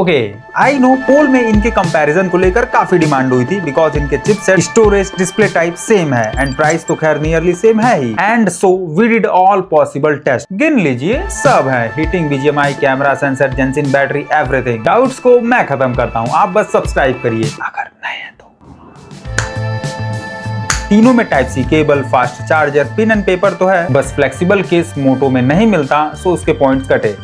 Okay, I know पोल में इनके comparison को लेकर काफी डिमांड हुई थी बिकॉज इनके chipset, storage, display type same है एंड प्राइस तो खैर नियरली सेम है ही। And so we did all possible test, गिन लीजिए सब है, heating, BGMI, camera, sensor, Genshin, battery, everything. Doubts को मैं खत्म करता हूँ, आप बस सब्सक्राइब करिए अगर नए हैं तो। तीनों में type C cable, fast charger, pin and paper तो है, बस फ्लेक्सिबल केस मोटो में नहीं मिलता, सो उसके पॉइंट्स कटे।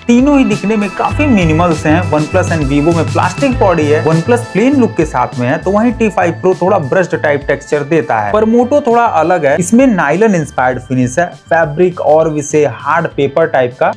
तीनों ही दिखने में काफी मिनिमल्स हैं। OnePlus एंड Vivo में प्लास्टिक बॉडी है, OnePlus प्लेन लुक के साथ में है, तो वहीं T5 Pro थोड़ा ब्रश्ड टाइप टेक्सचर देता है। पर मोटो थोड़ा अलग है, इसमें नाइलन इंस्पायर्ड फिनिश है, फैब्रिक और विसे हार्ड पेपर टाइप का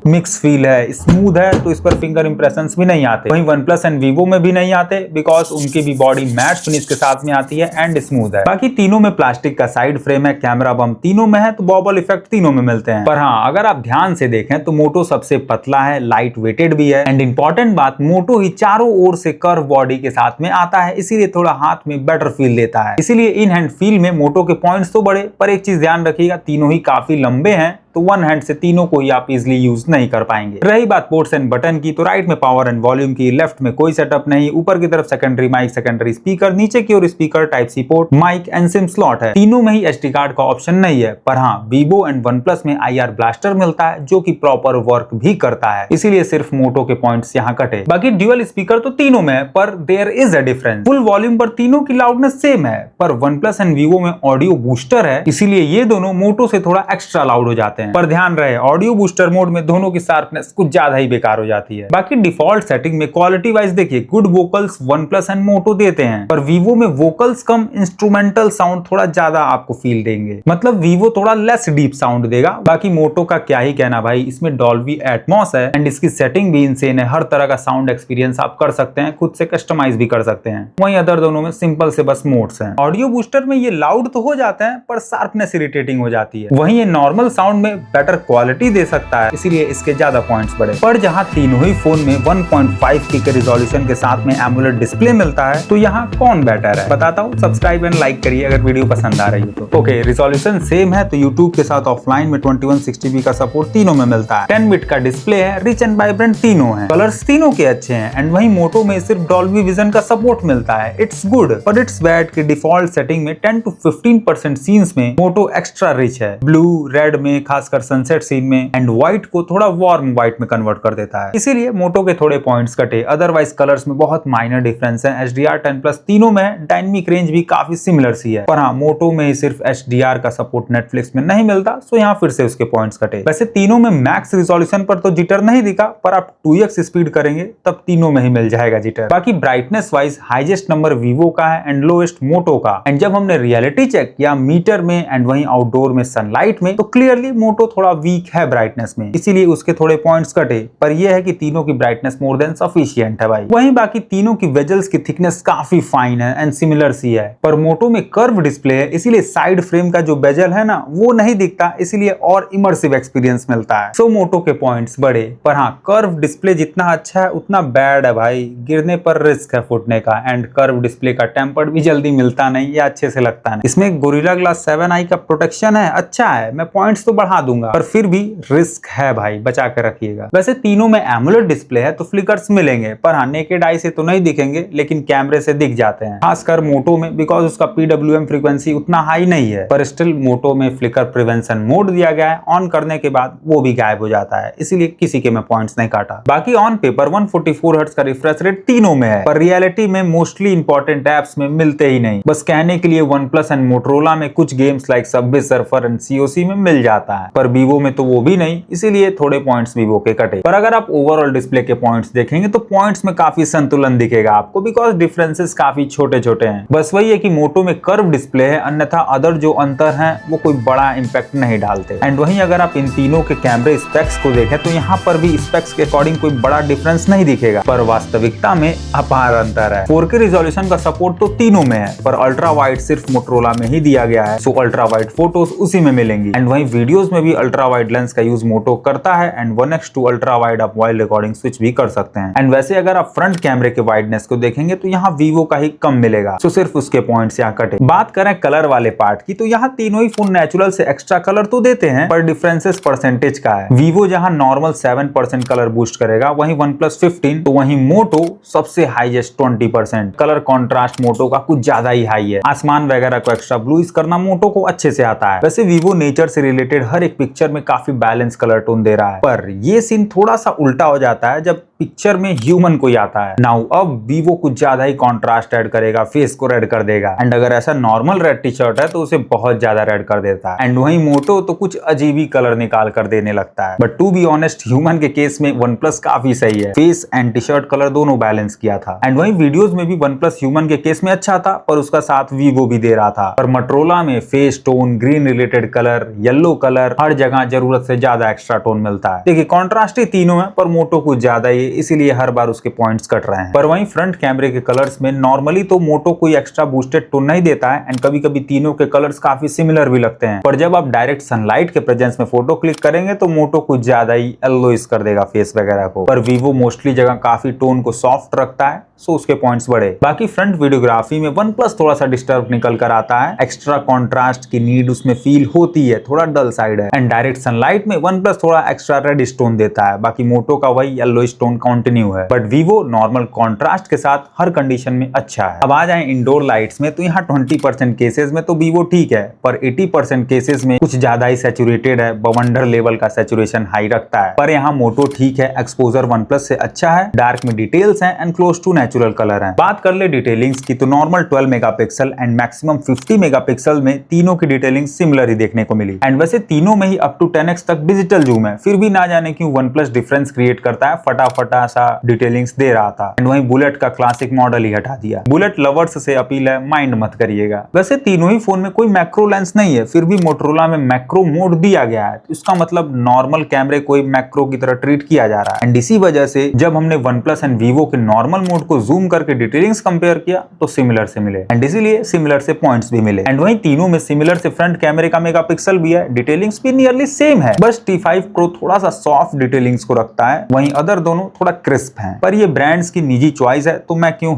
मिक्स फील है, स्मूथ है, तो इस पर फिंगर इंप्रेशंस भी नहीं आते। वहीं OnePlus एंड Vivo में भी नहीं आते बिकॉज उनकी भी बॉडी मैट फिनिश के साथ में आती है एंड स्मूथ है। बाकी तीनों में प्लास्टिक का साइड फ्रेम है, कैमरा बम तीनों में है, तो बॉबल इफेक्ट तीनों में मिलते हैं। पर हाँ, अगर आप ध्यान से देखें तो मोटो सबसे पतला है, लाइट वेटेड भी है एंड इंपॉर्टेंट बात, मोटो ही चारों ओर से कर्व बॉडी के साथ में आता है, इसीलिए थोड़ा हाथ में बेटर फील देता है। इसीलिए इन हैंड फील में मोटो के पॉइंट्स तो बड़े, पर एक चीज ध्यान रखिएगा, तीनों ही काफी लंबे हैं, तो वन हैंड से तीनों को ही आप इजीली यूज नहीं कर पाएंगे। रही बात पोर्ट्स एंड बटन की, तो राइट में पावर एंड वॉल्यूम की, लेफ्ट में कोई सेटअप नहीं, ऊपर की तरफ सेकेंडरी माइक, सेकेंडरी स्पीकर, नीचे की ओर speaker, type C port, mic and SIM slot है। तीनों में ही एसडी कार्ड का ऑप्शन नहीं है, पर हाँ Vivo एंड OnePlus में IR ब्लास्टर मिलता है जो कि प्रॉपर वर्क भी करता है, इसीलिए सिर्फ मोटो के पॉइंट्स यहाँ कटे। बाकी ड्यूअल स्पीकर तो तीनों में है, पर there is a difference. Full volume पर तीनों की लाउडनेस सेम है, पर OnePlus एंड Vivo में ऑडियो बूस्टर है, इसीलिए ये दोनों मोटो से थोड़ा एक्स्ट्रा लाउड हो जाते हैं। पर ध्यान रहे, ऑडियो बूस्टर मोड में दोनों की शार्पनेस कुछ ज्यादा ही बेकार हो जाती है। बाकी डिफॉल्ट सेटिंग में क्वालिटी वाइज देखिए, गुड वोकल्स OnePlus एंड मोटो देते हैं, पर Vivo में वोकल्स कम, इंस्ट्रूमेंटल साउंड थोड़ा ज्यादा आपको फील देंगे, मतलब Vivo थोड़ा लेस डीप साउंड देगा। बाकी मोटो का क्या ही कहना भाई, इसमें डॉल्बी एटमॉस है एंड इसकी सेटिंग भी इंसेन है, हर तरह का साउंड एक्सपीरियंस आप कर सकते हैं, खुद से कस्टमाइज भी कर सकते हैं। वहीं अदर दोनों में सिंपल से बस मोड्स हैं। ऑडियो बूस्टर में ये लाउड तो हो जाते हैं, पर शार्पनेस इरिटेटिंग हो जाती है। वहीं ये नॉर्मल साउंड में बेटर क्वालिटी दे सकता है, इसीलिए इसके ज्यादा पॉइंट्स बढ़े। पर जहां तीनों ही फोन में 1.5K के रिजोल्यूशन के साथ में एमुलेट डिस्प्ले मिलता है, तो यहाँ कौन बेटर है बताता हूँ। सब्सक्राइब एंड लाइक करिए अगर वीडियो पसंद आ रही हो तो। ओके, रिजोल्यूशन सेम है, तो यूट्यूब के साथ ऑफलाइन में 2160p का सपोर्ट तीनों में मिलता है। 10 बिट का डिस्प्ले है, रिच एंड वाइब्रेंट तीनों है, कलर्स तीनों के अच्छे हैं एंड वहीं मोटो में सिर्फ डॉल्बी विजन का सपोर्ट मिलता है। इट्स गुड, पर इट्स बैड कि डिफॉल्ट सेटिंग में 10 to 15% सीन्स में मोटो एक्स्ट्रा रिच है, ब्लू रेड में, खासकर सनसेट सीन में, एंड व्हाइट को थोड़ा वार्म व्हाइट में कन्वर्ट कर देता है, इसीलिए मोटो के थोड़े पॉइंट्स कटे। अदरवाइज कलर्स में बहुत माइनर डिफरेंस है। HDR 10+ तीनों में, डायनेमिक रेंज भी काफी सिमिलर सी है, पर हाँ मोटो में ही सिर्फ HDR का सपोर्ट नेटफ्लिक्स में नहीं मिलता, सो यहाँ फिर से उसके पॉइंट्स कटे। वैसे तीनों में मैक्स रिजोल्यूशन पर तो जिटर नहीं दिखा, पर आप 2x स्पीड करेंगे तब तीनों में ही मिल जाएगा जिटर। बाकी brightness wise highest number Vivo का है एंड लोएस्ट मोटो का, एंड जब हमने रियलिटी चेक किया मीटर में एंड वहीं आउटडोर में सनलाइट में, तो क्लियरली मोटो थोड़ा वीक है ब्राइटनेस में, इसीलिए उसके थोड़े पॉइंट्स कटे। पर यह है कि तीनों की ब्राइटनेस मोर देन सफिशिएंट है भाई। वहीं बाकी तीनों की वेजल्स की थिकनेस काफी फाइन है एंड सिमिलर सी है, पर मोटो में कर्व डिस्प्ले है, इसीलिए साइड फ्रेम का जो बेजल है ना वो नहीं दिखता, इसीलिए और इमर्सिव एक्सपीरियंस मिलता है। सो मोटो के पॉइंट्स बड़े, पर हाँ कर्व डिस्प्ले जितना अच्छा है उतना बैड है भाई, गिरने पर रिस्क है फूटने का, एंड कर्व डिस्प्ले का टेम्पर्ड भी जल्दी मिलता नहीं या अच्छे से लगता नहीं। इसमें गोरिल्ला ग्लास 7i का प्रोटेक्शन है, अच्छा है, मैं पॉइंट्स तो बढ़ा दूंगा, पर फिर भी रिस्क है भाई, बचा के रखिएगा। वैसे तीनों में एमुलेट डिस्प्ले है, तो फ्लिकर्स मिलेंगे, पर हाँ नेकेड आई से तो नहीं दिखेंगे, लेकिन कैमरे से दिख जाते हैं, खासकर मोटो में, बिकॉज उसका PWM फ्रीक्वेंसी उतना हाई नहीं है, पर स्टिल मोटो में फ्लिकर प्रिवेंशन मोड दिया गया है, ऑन करने के बाद वो भी गायब हो जाता है, इसीलिए किसी के मैं पॉइंट्स नहीं काटा। बाकी ऑन पेपर 144 हर्ट्ज का रिफ्रेश रेट तीनों में है, पर रियलिटी में मोस्टली इंपॉर्टेंट एप्स में मिलते ही नहीं। बस कहने के लिए OnePlus एंड मोटरोला में कुछ games like Subway surfer and COC में मिल जाता है, पर Vivo में तो वो भी नहीं, इसीलिए थोड़े पॉइंट्स Vivo के कटे। पर अगर आप ओवरऑल डिस्प्ले के पॉइंट्स देखेंगे तो पॉइंट्स में काफी संतुलन दिखेगा आपको, बिकॉज डिफरेंसेस काफी छोटे छोटे हैं। बस वही है कि मोटो में कर्व डिस्प्ले है, अन्यथा अदर जो अंतर है वो कोई बड़ा इंपैक्ट नहीं डालते। एंड वहीं अगर आप इन तीनों के कैमरे स्पेक्स को देखें तो यहाँ पर भी स्पेक्स के अकॉर्डिंग कोई बड़ा डिफरेंस नहीं दिखेगा, पर वास्तविकता में अपार अंतर है। 4K रिजोल्यूशन का सपोर्ट तो तीनों में है, पर अल्ट्रा वाइड सिर्फ मोटरोला में ही दिया गया है, सो अल्ट्रा वाइड फोटोज उसी में मिलेंगी। एंड वहीं वीडियोस में में भी अल्ट्रा वाइड लेंस का यूज मोटो करता है and 1x to ultra wide आप वाइल्ड रिकॉर्डिंग स्विच भी कर सकते हैं। एंड वैसे अगर आप फ्रंट कैमरे के वाइडनेस को देखेंगे तो यहाँ वीवो का ही कम मिलेगा, तो सिर्फ उसके पॉइंट्स यहाँ कटे। बात करें कलर वाले पार्ट की तो यहाँ तीनों ही फोन नेचुरल से एक्स्ट्रा कलर तो देते हैं, पर डिफरेंसेस परसेंटेज का है। वीवो जहाँ नॉर्मल 7% कलर बूस्ट करेगा, वहीं OnePlus 15, तो वहीं मोटो सबसे हाईएस्ट 20%। कलर कॉन्ट्रास्ट मोटो का कुछ ज्यादा ही हाई है। आसमान वगैरह को एक्स्ट्रा ब्लूइश करना मोटो को अच्छे से आता है। वैसे वीवो नेचर से रिलेटेड हर एक पिक्चर में काफी बैलेंस कलर टोन दे रहा है, पर ये सीन थोड़ा सा उल्टा हो जाता है जब पिक्चर में ह्यूमन कोई आता है। नाउ अब वीवो कुछ ज्यादा ही कॉन्ट्रास्ट ऐड करेगा, फेस को रेड कर देगा। एंड अगर ऐसा नॉर्मल रेड टी शर्ट है तो उसे बहुत ज्यादा रेड कर देता है। एंड वहीं मोटो तो कुछ अजीब ही कलर निकाल कर देने लगता है। But to be honest human के केस में OnePlus काफी सही है, face and T shirt colour दोनों बैलेंस किया था। एंड वहीं वीडियोस में भी OnePlus ह्यूमन के केस में अच्छा था, पर उसका साथ वीवो भी दे रहा था। पर मोटोरोला में face tone, green related colour, yellow colour, हर जगह जरूरत से ज्यादा एक्स्ट्रा टोन मिलता है। देखिए कॉन्ट्रास्ट ही तीनों है, पर मोटो कुछ ज्यादा ही, इसीलिए हर बार उसके पॉइंट्स कट रहे हैं। पर वहीं फ्रंट कैमरे के कलर्स में नॉर्मली तो मोटो कोई एक्स्ट्रा बूस्टेड टोन नहीं देता है एंड कभी कभी तीनों के कलर्स काफी सिमिलर भी लगते हैं। पर जब आप डायरेक्ट सनलाइट के प्रेजेंस में फोटो क्लिक करेंगे तो मोटो कुछ ज्यादा ही येलोइश कर देगा फेस वगैरह को। पर वीवो मोस्टली जगह काफी टोन को सॉफ्ट रखता है, सो उसके पॉइंट्स बढ़े। बाकी फ्रंट वीडियोग्राफी में OnePlus थोड़ा सा डिस्टर्ब निकल कर आता है। एक्स्ट्रा कॉन्ट्रास्ट की नीड उसमें फील होती है, थोड़ा डल साइड है। एंड डायरेक्ट सनलाइट में OnePlus थोड़ा एक्स्ट्रा रेड टोन देता है, बाकी मोटो का वही येलोइश टोन कंटिन्यू है। बट वीवो नॉर्मल कॉन्ट्रास्ट के साथ हर कंडीशन में अच्छा है। अब आ जाए इंडोर लाइट्स में तो यहाँ 20% केसेस में तो वीवो ठीक है, पर 80% केसेस में कुछ ज्यादा ही सैचुरेटेड है, बवंडर लेवल का सैचुरेशन हाई रखता है। पर यहाँ मोटो ठीक है, एक्सपोजर OnePlus से अच्छा है, डार्क में डिटेल्स हैं and close to natural colour है। बात कर ले डिटेलिंग्स की तो normal 12 megapixel and maximum 50 megapixel में तीनों की डिटेलिंग सिमिलर ही देखने को मिली। एंड वैसे तीनों में ही अप टू 10x तक डिजिटल जूम है, फिर भी ना जाने क्यों OnePlus डिफरेंस क्रिएट करता है, फटाफटा सा डिटेलिंग्स दे रहा था। एंड वहीं बुलेट का क्लासिक मॉडल ही हटा दिया। बुलेट लवर्स से अपील है, माइंड मत करिएगा। वैसे तीनों ही फोन में कोई मैक्रो लेंस नहीं है, फिर भी मोटोरोला में मैक्रो मोड दिया गया है, तो इसका मतलब नॉर्मल कैमरे को मैक्रो की तरह ट्रीट किया जा रहा है। एंड इसी वजह से जब हमने OnePlus एंड वीवो के नॉर्मल मोड को जूम करके डिटेलिंग्स कंपेयर किया तो सिमिलर से मिले एंड इसीलिए सिमिलर से पॉइंट्स भी मिले। एंड वहीं तीनों में सिमिलर से फ्रंट कैमरे का मेगापिक्सल भी है, डिटेलिंग्स भी नियरली सेम है, बस T5 Pro थोड़ा सा सॉफ्ट डिटेलिंग्स को रखता है, वहीं अदर दोनों थोड़ा क्रिस्प हैं। पर ये ब्रांड्स की निजी चॉइस है, तो मैं क्यों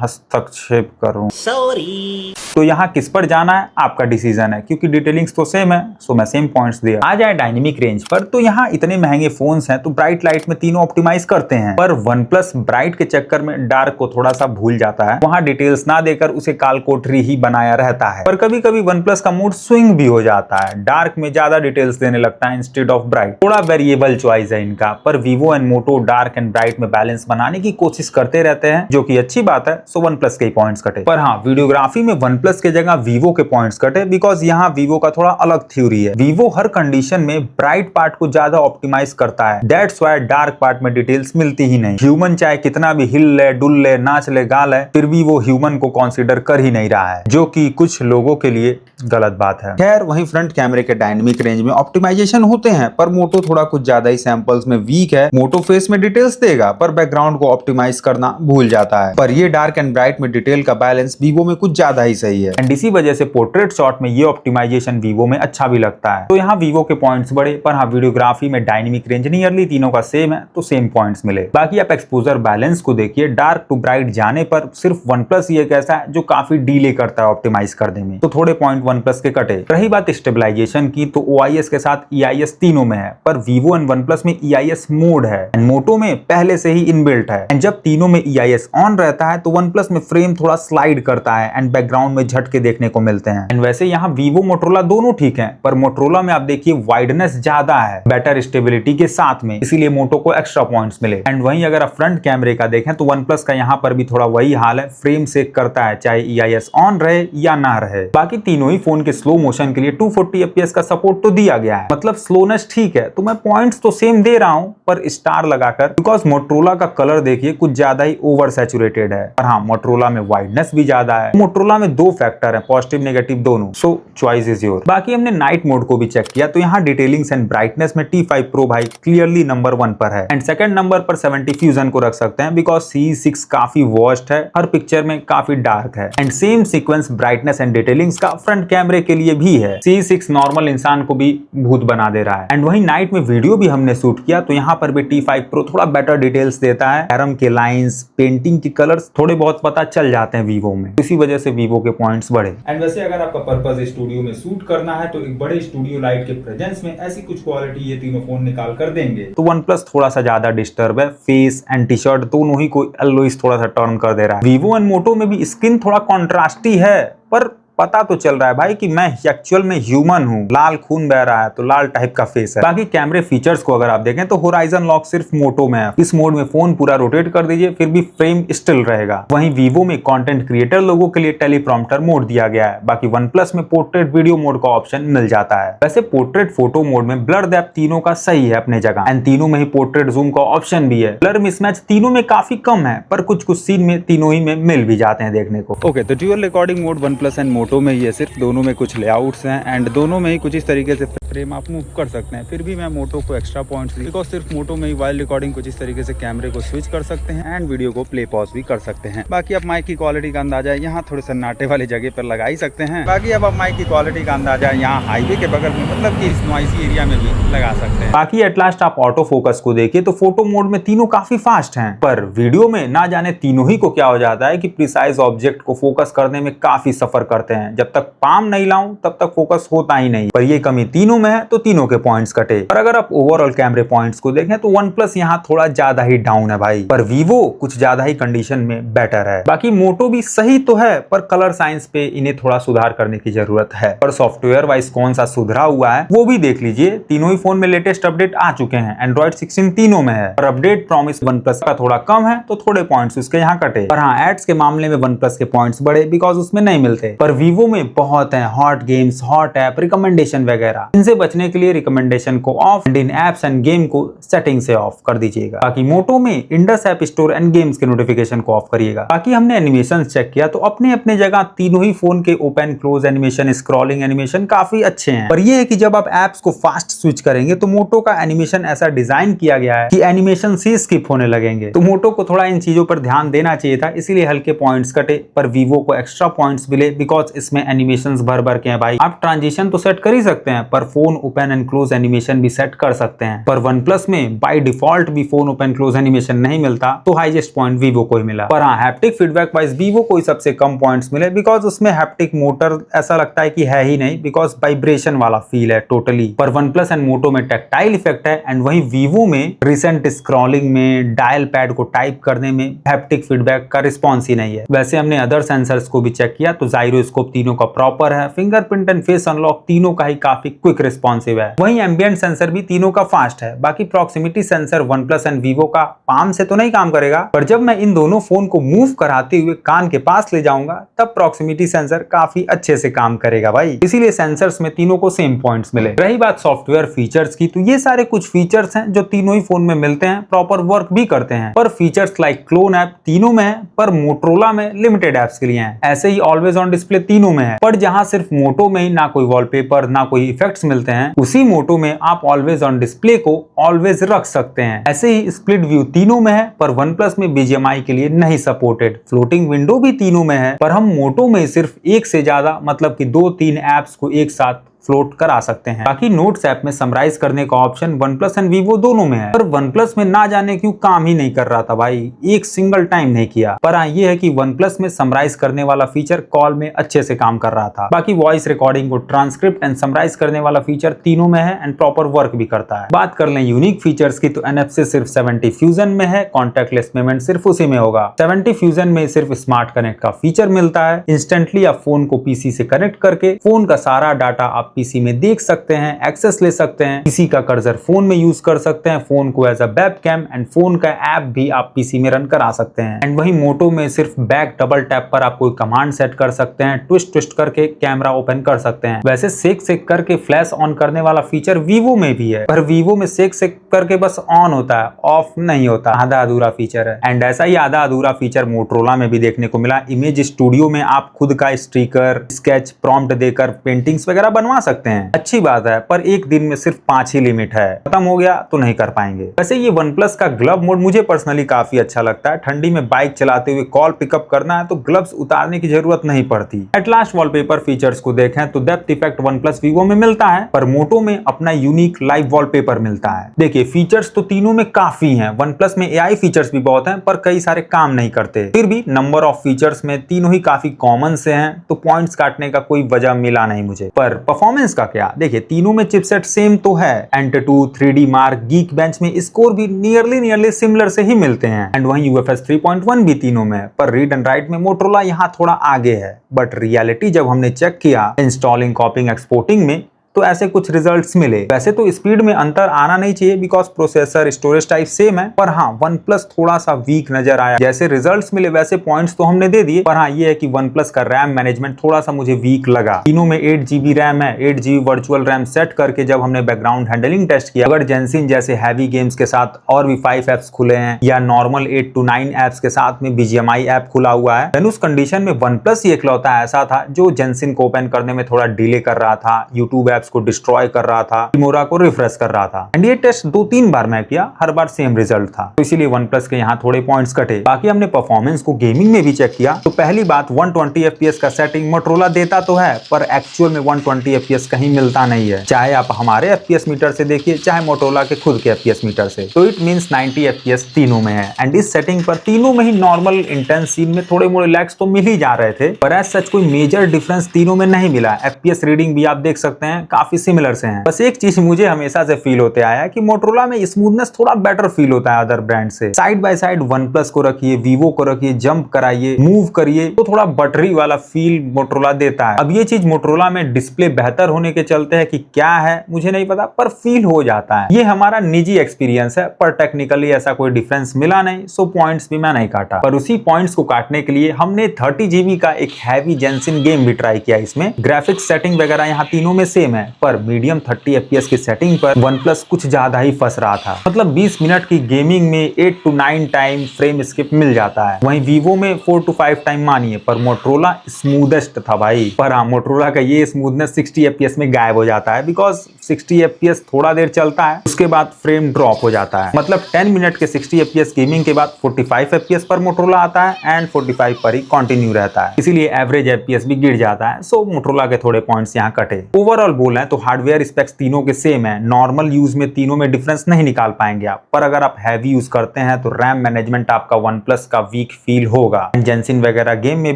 हस्तक्षेप करूं। सॉरी। तो यहाँ किस पर जाना है आपका डिसीजन है, क्योंकि डिटेलिंग्स तो सेम है, सो मैं सेम पॉइंट्स दिया। आ जाए डायनेमिक रेंज पर, तो यहाँ इतने महंगे फोन्स हैं तो ब्राइट लाइट में तीनों ऑप्टिमाइज करते हैं, पर OnePlus ब्राइट के चक्कर में डार्क को थोड़ा सा भूल जाता है, वहां डिटेल्स ना देकर उसे काल कोठरी ही बनाया रहता है। पर कभी कभी OnePlus का मूड स्विंग भी हो जाता है, डार्क में ज्यादा डिटेल्स देने लगता है इंस्टेड ऑफ ब्राइट। थोड़ा वेरिएबल चॉइस है इनका, पर Vivo and Moto dark and bright में बैलेंस बनाने की कोशिश करते रहते हैं, जो कि अच्छी बात है, सो OnePlus के पॉइंट्स कटे। पर हाँ, वीडियोग्राफी में OnePlus के जगह वीवो के पॉइंट्स कटे, बिकॉज यहाँ वीवो का थोड़ा अलग थ्योरी है। वीवो हर कंडीशन में ब्राइट पार्ट को ज्यादा ऑप्टिमाइज करता है, दैट्स व्हाई डार्क पार्ट में डिटेल्स मिलती ही नहीं। ह्यूमन चाहे कितना भी हिल ले, डुल ले, नाच ले, गा ले, फिर भी वो ह्यूमन को कंसीडर कर ही नहीं रहा है, जो कि कुछ लोगों के लिए गलत बात है। खैर, वहीं फ्रंट कैमरे के डायनेमिक रेंज में ऑप्टिमाइजेशन होते हैं, पर मोटो थोड़ा कुछ ज्यादा ही सैंपल्स में वीक है। मोटो फेस में डिटेल्स देगा, पर बैकग्राउंड को ऑप्टिमाइज करना भूल जाता है। पर ये डार्क एंड ब्राइट में डिटेल का बैलेंस वीवो में कुछ ज्यादा ही सही है, एंड इसी वजह से पोर्ट्रेट शॉट में ये ऑप्टिमाइजेशन वीवो में अच्छा भी लगता है। तो यहाँ वीवो के पॉइंट्स बढ़े, पर हाँ, वीडियोग्राफी में डायनेमिक रेंज नियरली तीनों का सेम है, तो सेम पॉइंट्स मिले। बाकी आप एक्सपोजर बैलेंस को देखिए, डार्क टू ब्राइट जाने पर सिर्फ OnePlus ही एक ऐसा है जो काफी डीले करता है ऑप्टिमाइज करने में, तो थोड़े पॉइंट OnePlus के कटे। रही बात स्टेबलाइजेशन की, तो OIS के साथ EIS तीनों में है, पर वीवो एंड OnePlus में EIS मोड है एंड मोटो में पहले से ही इनबिल्ट है। एंड जब तीनों में EIS ऑन रहता है तो OnePlus में फ्रेम थोड़ा स्लाइड करता है एंड बैकग्राउंड में झटके देखने को मिलते हैं। एंड वैसे यहाँ वीवो मोटोरोला दोनों ठीक है, पर मोटोरोला में आप देखिए वाइडनेस ज्यादा है बेटर स्टेबिलिटी के साथ में, इसीलिए मोटो को एक्स्ट्रा पॉइंट्स मिले। एंड वहीं अगर आप फ्रंट कैमरे का देखें तो OnePlus का यहाँ पर भी थोड़ा वही हाल है, फ्रेम सेक करता है चाहे EIS ऑन रहे या ना रहे। बाकी तीनों ही फोन के स्लो मोशन के लिए 240 fps का सपोर्ट तो दिया गया है, मतलब स्लोनेस ठीक है, तो मैं पॉइंट्स तो सेम दे रहा हूं पर स्टार लगाकर, बिकॉज मोटरोला का कलर देखिए कुछ ज्यादा ही ओवर सैचुरेटेड है। पर हाँ, मोटरोला में वाइडनेस भी ज्यादा है। मोटरोला में दो फैक्टर है, पॉजिटिव नेगेटिव दोनों, सो चॉइस इज योर। बाकी हमने नाइट मोड को भी चेक किया तो यहाँ डिटेलिंग्स एंड ब्राइटनेस में T5 Pro भाई क्लियरली नंबर 1 पर है एंड सेकंड नंबर पर 70 फ्यूजन को रख सकते हैं, बिकॉज C6 काफी वॉस्ट है, हर पिक्चर में काफी डार्क है and same sequence brightness and detailings का फ्रंट कैमरे के लिए भी है। C6 नॉर्मल इंसान को भी भूत बना दे रहा है एंड वही नाइट में वीडियो भी हमने शूट किया तो यहाँ पर भी T5 Pro थोड़ा बेटर डिटेल्स देता है। कैरम के लाइंस, पेंटिंग के कलर्स थोड़े बहुत पता चल जाते हैं वीवो में, इसी वजह से वीवो के पॉइंट्स बढ़े। एंड वैसे अगर आपका पर्पस स्टूडियो में शूट करना है तो एक बड़े स्टूडियो लाइट के प्रेजेंस में ऐसी कुछ क्वालिटी ये तीनों फोन निकाल कर देंगे। तो OnePlus थोड़ा सा ज्यादा डिस्टर्ब है, फेस एंड टी शर्ट दोनों ही को येलोइश थोड़ा सा टर्न कर दे रहा है। वीवो एंड मोटो में भी स्किन थोड़ा कॉन्ट्रास्टी है, पर पता तो चल रहा है भाई कि मैं एक्चुअल में ह्यूमन हूँ, लाल खून बह रहा है तो लाल टाइप का फेस है। बाकी कैमरे फीचर्स को अगर आप देखें तो होराइजन लॉक सिर्फ मोटो में है, इस मोड में फोन पूरा रोटेट कर दीजिए फिर भी फ्रेम स्टिल रहेगा। वहीं वीवो में कंटेंट क्रिएटर लोगों के लिए टेलीप्रॉम्प्टर मोड दिया गया है। बाकी OnePlus में पोर्ट्रेट वीडियो मोड का ऑप्शन मिल जाता है। वैसे पोर्ट्रेट फोटो मोड में ब्लर डेप्थ तीनों का सही है अपने जगह एंड तीनों में ही पोर्ट्रेट जूम का ऑप्शन भी है। ब्लर मिसमैच तीनों में काफी कम है, पर कुछ कुछ सीन में तीनों ही में मिल भी जाते हैं देखने को। ओके, तो dual recording mode OnePlus and Moto में ही है, सिर्फ दोनों में कुछ लेआउट्स हैं एंड दोनों में ही कुछ इस तरीके से फ्रेम आप मूव कर सकते हैं। फिर भी मैं मोटो को एक्स्ट्रा पॉइंट्स दी, बिकॉज सिर्फ मोटो में ही वाइल रिकॉर्डिंग कुछ इस तरीके से कैमरे को स्विच कर सकते हैं एंड वीडियो को प्ले पॉज भी कर सकते हैं। बाकी आप माइक की क्वालिटी का अंदाजा यहाँ थोड़े सन्नाटे वाली जगह पर लगा ही सकते हैं। बाकी अब आप माइक की क्वालिटी का अंदाजा यहाँ हाईवे के बगल में मतलब कि नॉइसी एरिया में भी लगा सकते हैं। बाकी एट लास्ट आप ऑटो फोकस को देखिए तो फोटो मोड में तीनों काफी फास्ट हैं, पर वीडियो में ना जाने तीनों ही को क्या हो जाता है कि प्रिसाइज ऑब्जेक्ट को फोकस करने में काफी सफर करते हैं। जब तक पाम नहीं लाऊं तब तक फोकस होता ही नहीं, पर ये कमी तीनों में है तो तीनों के पॉइंट्स कटे। और अगर आप ओवरऑल कैमरे पॉइंट्स को देखें तो OnePlus यहाँ थोड़ा ज्यादा ही डाउन है भाई, पर वीवो कुछ ज्यादा ही कंडीशन में बेटर है। बाकी मोटो भी सही तो है, पर कलर साइंस पे इन्हें थोड़ा सुधार करने की जरूरत है। और सॉफ्टवेयर वाइज कौन सा सुधरा हुआ है वो भी देख लीजिए। तीनों ही फोन में लेटेस्ट अपडेट आ चुके हैं, Android 16 तीनों में है, और अपडेट प्रॉमिस OnePlus का थोड़ा कम है तो थोड़े पॉइंट्स उसके यहाँ कटे। पर हाँ, एड्स के मामले में OnePlus के पॉइंट्स बढ़े बिकॉज उसमें नहीं मिलते, पर वीवो में बहुत है। Hot games, hot app, recommendation वगैरह, इनसे बचने के लिए रिकमेंडेशन को of and in apps end game को सेटिंग से ऑफ कर दीजिएगा। बाकी मोटो में Indus app store and games के नोटिफिकेशन को ऑफ करिएगा। बाकी हमने एनिमेशन चेक किया तो अपने अपने जगह तीनों ही फोन के open close animation, scrolling animation काफी अच्छे हैं, पर यह है कि जब आप एप्स को फास्ट स्विच करेंगे तो मोटो का एनिमेशन ऐसा डिजाइन किया गया है कि एनिमेशन से स्किप होने लगेंगे। तो मोटो को थोड़ा इन चीजों पर ध्यान देना चाहिए था, इसीलिए हल्के पॉइंट्स कटे, पर वीवो को एक्स्ट्रा पॉइंट्स मिले बिकॉज इसमें एनिमेशन भर भर के हैं भाई। आप ट्रांजिशन तो सेट कर ही सकते हैं, पर phone open and close animation भी सेट कर सकते हैं। पर OnePlus में बाय डिफॉल्ट भी फोन ओपन क्लोज एनिमेशन नहीं मिलता, तो हाईएस्ट पॉइंट वीवो को ही मिला। पर हाँ, हैप्टिक फीडबैक वाइज वीवो को ही सबसे कम पॉइंट्स मिले बिकॉज उसमें हैप्टिक मोटर ऐसा लगता है कि है ही नहीं, बिकॉज वाइब्रेशन वाला फील है टोटली। पर OnePlus एंड मोटो में टैक्टाइल इफेक्ट है एंड वही वीवो में रिसेंट स्क्रॉलिंग में, डायल पैड को टाइप करने में हैप्टिक फीडबैक का रिस्पॉन्स ही नहीं है। वैसे हमने अदर सेंसर्स को भी चेक किया तो जाइरोस्कोप तीनों का प्रॉपर है, फिंगरप्रिंट एंड फेस अनलॉक तीनों का ही काफी क्विक रिस्पॉन्सिव है, वहीं एम्बिएंट सेंसर भी तीनों का फास्ट है। बाकी proximity sensor OnePlus and Vivo का पाम से तो नहीं काम करेगा, पर जब मैं इन दोनों फोन को मूव कराते हुए कान के पास ले जाऊंगा तब प्रॉक्सिमिटी सेंसर काफी अच्छे से काम करेगा भाई, इसीलिए सेंसर्स में तीनों को सेम पॉइंट्स मिले। रही बात सॉफ्टवेयर फीचर्स की, तो ये सारे कुछ फीचर्स हैं जो तीनों ही फोन में मिलते हैं, प्रॉपर वर्क भी करते हैं, पर फीचर्स लाइक क्लोन ऐप तीनों में है, पर मोटरोला में लिमिटेड एप्स के लिए है। ऐसे ही ऑलवेज ऑन डिस्प्ले तीनों में है, पर जहां सिर्फ मोटो में ही ना कोई वॉलपेपर ना कोई इफेक्ट्स मिलते हैं, उसी मोटो में आप ऑलवेज ऑन डिस्प्ले को ऑलवेज रख सकते हैं। ऐसे ही स्प्लिट व्यू तीनों में है, पर OnePlus में BGMI के लिए नहीं सपोर्टेड। फ्लोटिंग विंडो भी तीनों में है, पर हम मोटो में सिर्फ एक से ज्यादा मतलब कि 2-3 एप्स को एक साथ फ्लोट करा सकते हैं। बाकी नोट्स ऐप में समराइज करने का ऑप्शन OnePlus एंड वीवो दोनों में है, पर OnePlus में ना जाने क्यों काम ही नहीं कर रहा था भाई, एक सिंगल टाइम नहीं किया। पर हाँ, ये है कि OnePlus में समराइज करने वाला फीचर कॉल में अच्छे से काम कर रहा था। बाकी वॉइस रिकॉर्डिंग को ट्रांसक्रिप्ट एंड समराइज करने वाला फीचर तीनों में है एंड प्रॉपर वर्क भी करता है। बात कर लें यूनिक फीचर्स की तो NFC सिर्फ 70 फ्यूजन में है, कॉन्टैक्टलेस पेमेंट सिर्फ उसी में होगा। 70 फ्यूजन में सिर्फ स्मार्ट कनेक्ट का फीचर मिलता है, इंस्टेंटली आप फोन को PC से कनेक्ट करके फोन का सारा डाटा आप पीसी में देख सकते हैं, एक्सेस ले सकते हैं, किसी का कर्सर फोन में यूज कर सकते हैं, फोन को as a webcam and phone का ऐप भी आप पीसी में रन करा सकते हैं। एंड वही मोटो में सिर्फ बैक डबल टैप पर आप कोई कमांड सेट कर सकते हैं, ट्विस्ट करके कैमरा ओपन कर सकते हैं। वैसे सेक करके फ्लैश ऑन करने वाला फीचर वीवो में भी है, पर वीवो में सेक करके बस ऑन होता है, ऑफ नहीं होता, आधा अधूरा फीचर है। एंड ऐसा ही आधा अधूरा फीचर मोटरोला में भी देखने को मिला। इमेज स्टूडियो में आप खुद का स्टिकर, स्केच, प्रॉम्प्ट देकर पेंटिंग्स वगैरह बनवा सकते हैं, अच्छी बात है, पर एक दिन में सिर्फ 5 ही लिमिट है, खत्म हो गया तो नहीं कर पाएंगे। वैसे ये OnePlus का ग्लव मोड मुझे पर्सनली काफी अच्छा लगता है। ठंडी में बाइक चलाते हुए कॉल पिकअप करना है तो ग्लव्स उतारने की जरूरत नहीं पड़ती। एट लास्ट वॉलपेपर फीचर्स को देखें तो डेप्थ इफेक्ट OnePlus Vivo में मिलता है, पर मोटो में अपना यूनिक लाइव वॉलपेपर मिलता है। देखिए फीचर्स तो तीनों में काफी हैं। OnePlus में AI फीचर्स भी बहुत हैं, पर कई सारे काम नहीं करते। फिर भी नंबर ऑफ फीचर्स में तीनों ही काफी कॉमन से हैं, तो पॉइंट्स काटने का कोई वजह मिला नहीं मुझे। पर परफॉर्मेंस का क्या, देखिए तीनों में चिपसेट सेम तो है। Antutu, 3D Mark, Geekbench में स्कोर भी नियरली सिमिलर से ही मिलते हैं। एंड वहीं UFS 3.1 भी तीनों में, पर रीड एंड राइट में मोटरोला यहाँ थोड़ा आगे है। बट रियलिटी जब हमने चेक किया इंस्टॉलिंग, कॉपिंग, एक्सपोर्टिंग में, तो ऐसे कुछ रिजल्ट्स मिले। वैसे तो स्पीड में अंतर आना नहीं चाहिए because processor, storage type same है, पर हाँ OnePlus थोड़ा सा वीक नजर आया। जैसे रिजल्ट्स मिले वैसे पॉइंट्स तो हमने दे दिए, पर हाँ ये है कि OnePlus का रैम मैनेजमेंट थोड़ा सा मुझे वीक लगा। तीनों में 8GB रैम है, 8GB वर्चुअल रैम सेट करके जब हमने बैकग्राउंड हैंडलिंग टेस्ट किया, अगर जेंसिन जैसे हैवी गेम्स के साथ और भी 5 एप्स खुले हैं या नॉर्मल 8 to 9 एप्स के साथ में BGMI ऐप खुला हुआ है, देन उस कंडीशन में OnePlus ही इकलौता ऐसा था जो जेंसिन को ओपन करने में थोड़ा डिले कर रहा था, यूट्यूब एप्स को डिस्ट्रॉय कर रहा था, Filmora को रिफ्रेश कर रहा था। एंड ये टेस्ट 2-3 बार मैं किया, हर बार सेम रिजल्ट था, तो इसीलिए OnePlus के यहाँ थोड़े पॉइंट्स कटे। बाकी हमने परफॉर्मेंस को गेमिंग में भी चेक किया, तो पहली बात 120 FPS का सेटिंग मोटरोला देता तो है, पर एक्चुअल में 120 FPS कहीं मिलता नहीं है। चाहे आप हमारे FPS मीटर से देखिए, चाहे मोटरोला के खुद के FPS मीटर से, तो इट मींस 90 FPS तीनों में है। एंड इस सेटिंग पर तीनों में ही नॉर्मल इंटेंस सीन में थोड़े मोड़े लैग्स तो मिल ही जा रहे थे, पर एज सच कोई मेजर डिफरेंस तीनों में नहीं मिला। FPS रीडिंग भी आप देख सकते हैं काफी सिमिलर से हैं। बस एक चीज मुझे हमेशा से फील होते आया कि मोटरोला में स्मूथनेस थोड़ा बेटर फील होता है अदर ब्रांड से। साइड बाय साइड OnePlus को रखिए, Vivo को रखिए, जंप कराइए, मूव करिए, तो थोड़ा बटरी वाला फील मोटरोला देता है। अब ये चीज मोटरोला में डिस्प्ले बेहतर होने के चलते है कि क्या है मुझे नहीं पता, पर फील हो जाता है। ये हमारा निजी एक्सपीरियंस है, पर टेक्निकली ऐसा कोई डिफरेंस मिला नहीं, सो पॉइंट्स भी मैं नहीं काटा। पर उसी पॉइंट्स को काटने के लिए हमने 30GB का एक हैवी जेंसिन गेम भी ट्राई किया। इसमें ग्राफिक्स सेटिंग वगैरह यहाँ तीनों में सेम है, पर मीडियम 30 FPS की सेटिंग पर OnePlus कुछ ज्यादा ही फंस रहा था। मतलब 20 मिनट की गेमिंग में 8 to 9 टाइम फ्रेम स्किप मिल जाता है। वहीं Vivo में 4 to 5 टाइम मानिए, पर मोटरोला स्मूदेस्ट था भाई। पर हाँ मोटरोला का ये स्मूथनेस 60 FPS में गायब हो जाता है, बिकॉज 60 FPS थोड़ा देर चलता है, उसके बाद फ्रेम ड्रॉप हो जाता है। मतलब 10 मिनट के 60 FPS गेमिंग के बाद 45 FPS पर मोटरोला आता है एंड 45 पर ही कंटिन्यू रहता है, इसीलिए एवरेज FPS भी गिर जाता है। सो मोटरोला के थोड़े पॉइंट्स यहाँ कटे। ओवरऑल बोलें तो हार्डवेयर स्पेक्स तीनों के सेम है। नॉर्मल यूज में तीनों में डिफरेंस नहीं निकाल पाएंगे आप, पर अगर आप हैवी यूज करते हैं तो रैम मैनेजमेंट आपका OnePlus का वीक फील होगा। जेंसिन वगैरह गेम में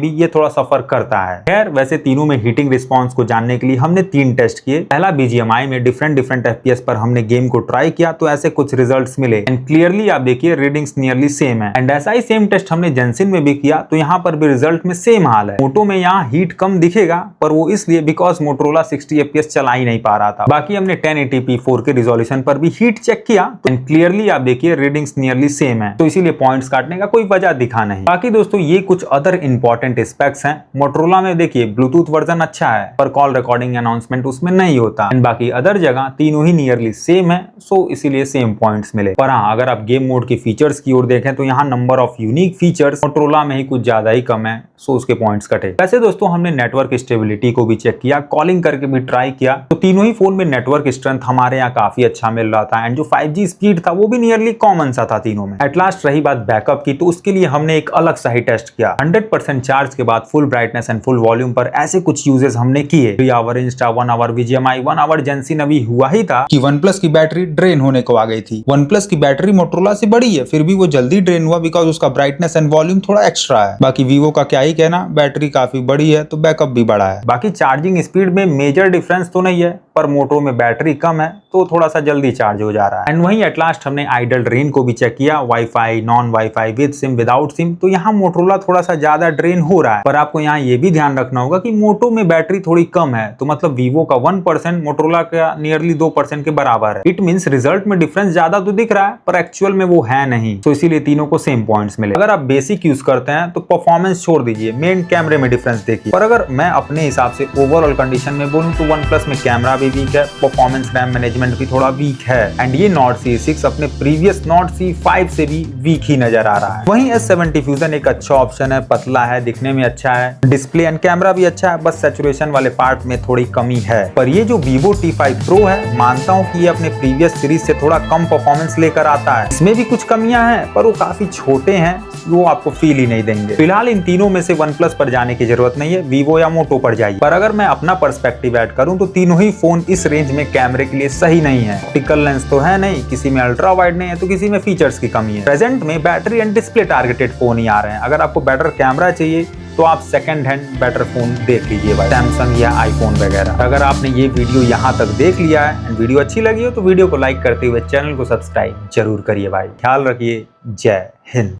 भी ये थोड़ा सफर करता है। खैर वैसे तीनों में हीटिंग रिस्पॉन्स को जानने के लिए हमने 3 टेस्ट किए। पहला BGMI में डिफरेंट FPS पर हमने गेम को ट्राई किया, तो ऐसे कुछ रिजल्ट्स मिले। एंड क्लियरली आप देखिए रीडिंग्स नियरली सेम है। एंड ऐसा ही सेम टेस्ट हमने जेंसिन में भी किया, तो यहाँ पर भी रिजल्ट में सेम हाल है। मोटो में यहाँ हीट कम दिखेगा, पर वो इसलिए बिकॉज मोटरोला 60 FPS चला ही नहीं पा रहा था। बाकी हमने 1080p 4K रिजोल्यूशन पर भी हीट चेक किया, तो क्लियरली आप देखिए रीडिंग्स नियरली सेम है, तो इसीलिए पॉइंट्स काटने का कोई वजह दिखा नहीं। बाकी दोस्तों ये कुछ अदर इंपॉर्टेंट स्पेक्स हैं। मोटरोला में देखिए ब्लूटूथ वर्जन अच्छा है, पर कॉल रिकॉर्डिंग अनाउंसमेंट उसमें नहीं होता। एंड बाकी अदर जगह तीनों ही नियरली सेम है, सो इसीलिए सेम पॉइंट्स मिले। पर हाँ अगर आप गेम मोड के फीचर्स की ओर देखें तो यहाँ number of unique features Motorola में ही कुछ ज्यादा ही कम है, सो उसके पॉइंट्स कटे। वैसे दोस्तों हमने नेटवर्क स्टेबिलिटी को भी चेक किया, कॉलिंग करके भी ट्राई किया, तो तीनों ही फोन में नेटवर्क स्ट्रेंथ हमारे यहाँ काफी अच्छा मिल रहा था। एंड जो 5G स्पीड था वो भी नियरली कॉमन सा था तीनों में। एट लास्ट रही बात बैकअप की, तो उसके लिए हमने एक अलग सा ही टेस्ट किया। 100% चार्ज के बाद full brightness and full volume पर ऐसे कुछ यूजेस हमने किए। 3 hour Insta, 1 hour BGMI, 1 hour Genshin. अभी हुआ ही था कि OnePlus की बैटरी ड्रेन होने को आ गई थी। OnePlus की बैटरी मोटरोला से बड़ी है, फिर भी वो जल्दी ड्रेन हुआ बिकॉज उसका ब्राइटनेस एंड वॉल्यूम थोड़ा एक्स्ट्रा है। बाकी Vivo का क्या ही कहना, बैटरी काफी बड़ी है तो बैकअप भी बड़ा है। बाकी चार्जिंग स्पीड में मेजर डिफरेंस तो नहीं है, पर मोटो में बैटरी कम है तो थोड़ा सा जल्दी चार्ज हो जा रहा है। एंड वहीं एट लास्ट हमने आइडल ड्रेन को भी चेक किया, wifi, non wifi, with SIM, without SIM, तो यहाँ मोटोरोला थोड़ा सा ज्यादा ड्रेन हो रहा है। पर आपको यहाँ ये भी ध्यान रखना होगा कि मोटो में बैटरी थोड़ी कम है, तो मतलब वीवो का 1% मोटोरोला का नियरली 2% के बराबर है। इट मींस रिजल्ट में डिफरेंस ज्यादा तो दिख रहा है पर एक्चुअल में वो है नहीं, तो इसीलिए तीनों को सेम पॉइंट्स मिले। अगर आप बेसिक यूज करते हैं तो परफॉर्मेंस छोड़ दीजिए, मेन कैमरे में डिफरेंस देखिए। पर अगर मैं अपने हिसाब से ओवरऑल कंडीशन में बोलूं तो OnePlus में कैमरा भी वीक है, परफॉर्मेंस रैम मैनेजमेंट भी थोड़ा वीक है, एंड ये Nord C6 अपने प्रीवियस Nord C5 से भी वीक ही नजर आ रहा है। वहीं S70 Fusion एक अच्छा ऑप्शन है, पतला है, दिखने में अच्छा है, डिस्प्ले एंड कैमरा भी अच्छा है, बस सैचुरेशन वाले पार्ट में थोड़ी कमी है। पर ये जो Vivo T5 Pro है, मानता हूँ कि ये अपने प्रीवियस सीरीज से थोड़ा कम परफॉर्मेंस लेकर आता है। इसमें भी कुछ कमियां हैं पर वो काफी छोटे हैं, वो आपको फील ही नहीं देंगे। फिलहाल इन तीनों में से OnePlus पर जाने की जरूरत नहीं है, Vivo या Moto पर जाइए। पर अगर मैं अपना पर्सपेक्टिव ऐड करूं तो तीनों ही फोन इस रेंज में कैमरे के लिए सही नहीं है। ऑप्टिकल लेंस तो है नहीं, किसी में अल्ट्रा वाइड नहीं है, तो किसी में फीचर्स की कमी है। प्रेजेंट में battery and display targeted phone ही आ रहे हैं। अगर आपको बेटर कैमरा चाहिए तो आप सेकंड हैंड बेटर फोन देख लीजिए भाई, सैमसंग या आईफोन वगैरह। अगर आपने ये वीडियो यहाँ तक देख लिया है एंड वीडियो अच्छी लगी हो तो वीडियो को लाइक करते हुए चैनल को सब्सक्राइब जरूर करिए भाई। ख्याल रखिए, जय हिंद।